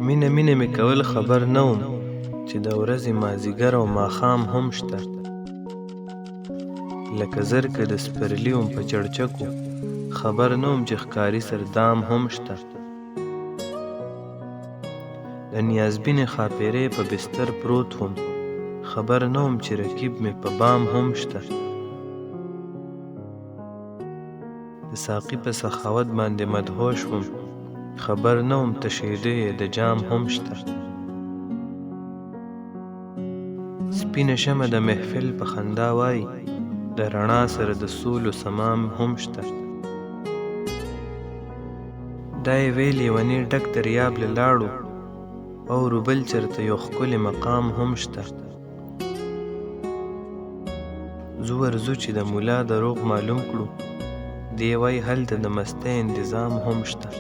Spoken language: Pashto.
مینه مینه مې کول خبر نه وم چې د ورځې مازدیګر او ماښام هم شته. لکه زرکه د سپرلي وم په چړچکو، خبر نه وم چې ښکاري سردام هم شته. د نیازبینې ښاپېرۍ په بستر پروت وم، خبر نه وم چې رقیب مې په بام هم شته. د ساقي په سخاوت باندې مدهوش وم، خبر نه وم تشېدو یې د جام هم شته. سپینه شمعه د محفل په خندا وایي، د رڼا سره د سولو سمام هم شته. دا یې ویل لیوني ډک دریاب له لاړو، اورو بل چرته یو ښکلی مقام هم شته. ځو ورځو چې د ملا د روغ معلوم کړو، دی وایي هلته د مستۍ انتظام هم شته.